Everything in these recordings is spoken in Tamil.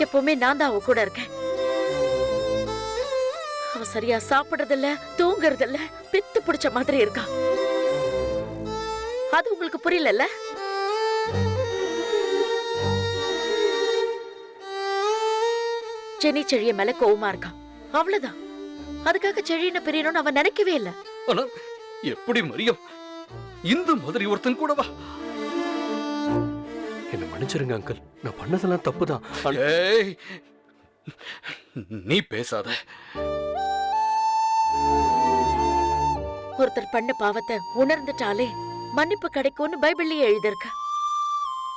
எப்பவுமே நான் தான் அவ கூட இருக்கேன். அவ சரியா சாப்பிடுறதில்ல, தூங்குறதில்ல, பித்து பிடிச்ச மாதிரி இருக்கா. அது உங்களுக்கு புரியல? ஜெனி செழிய மேல கோவமா இருக்கா, அவ்வளவுதான். அதுக்காக செழியனை பிரியணும்னு அவன் நினைக்கவே இல்ல. ஆனா எப்படி மரியம் இந்த மாதிரி ஒருத்தன் கூடவா? என்ன மன்னிச்சிருங்க அங்கிள், நான் பண்ணதெல்லாம் தப்புதான். ஏய், நீ பேசாத. ஒருத்தர் பண்ண பாவத்தை உணர்ந்துட்டாலே மன்னிப்பு கிடைக்கும்னு பைபிள்லயே எழுதிருக்கு.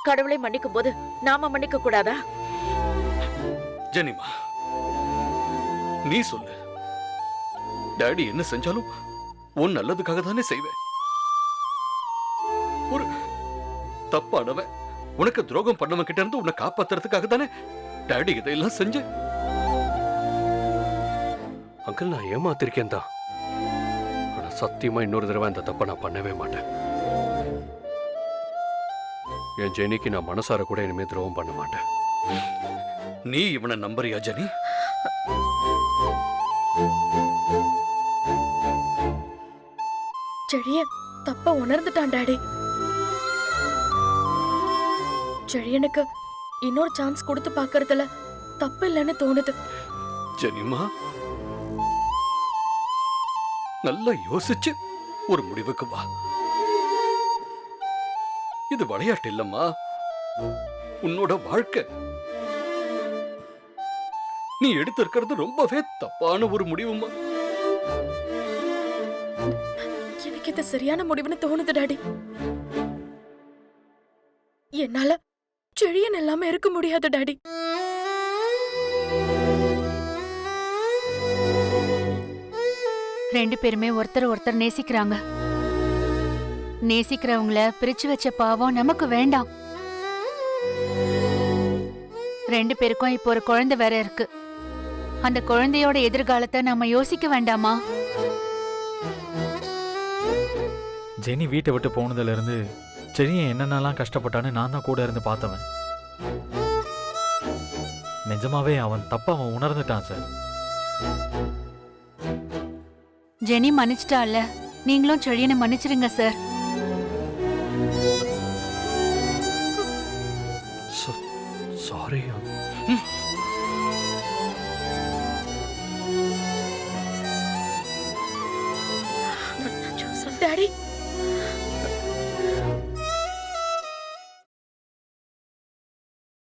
கடவுளை மன்னிக்கும் போது நாம மன்னிக்க கூடாதா? ஜெனிமா, நீ சொல்லு. டாடி என்ன செஞ்சாலும் உன் நல்லதுக்காக தானே செய்வேன். ஒரு தப்பானவன் உனக்கு துரோகம் பண்ணவன் கிட்ட இருந்து உன்னை காப்பாத்துறதுக்காக தானே டாடி இதையெல்லாம் செஞ்ச. அங்கிள், நான் ஏமாத்திருக்கேன் தான். ஆனா சத்தியமா இன்னொரு தடவை அந்த தப்பை நான் பண்ணவே மாட்டேன். என் ஜெனிக்கு நான் மனசார கூட இனிமே துரோகம் பண்ண மாட்டேன். நீ இவனை நம்புறியா ஜெனி? செழிய தப்ப உணர்ந்துட்டான் டாடி. செழியனுக்கு இன்னொரு சான்ஸ் கொடுத்து பாக்குறதுல தப்பு இல்லைன்னு தோணுது. ஜெனிமா, நல்லா யோசிச்சு ஒரு முடிவுக்கு வா. இது விளையாட்டு இல்லம்மா, உன்னோட வாழ்க்கை. நீ எடுத்திருக்கிறது ரொம்பவே தப்பான ஒரு முடிவுமா. எனக்கு இது சரியான முடிவுன்னு தோணுது டாடி. என்னால செழியன் இல்லாம இருக்க முடியாது டாடி. ரெண்டு பேருமே ஒருத்தர் ஒருத்தர் நேசிக்கிறாங்க. நேசிக்கிறவங்கள பிரிச்சு வச்ச பாவம் நமக்கு வேண்டாம். ரெண்டு பேருக்கும் இப்போ ஒரு குழந்தை வேற இருக்கு. அந்த குழந்தையோட எதிர்காலத்தை நாம யோசிக்க வேண்டாமா? ஜெனி வீட்டை விட்டு போனதுல இருந்து செழியன் என்னென்னலாம் கஷ்டப்பட்டான்னு நான் தான் கூட இருந்து பார்த்தவன். நிஜமாவே அவன் தப்ப அவன் உணர்ந்துட்டான் சார். ஜெனி மன்னிச்சிட்டால, நீங்களும் செழியனை மன்னிச்சிருங்க சார். சாரி. டாடி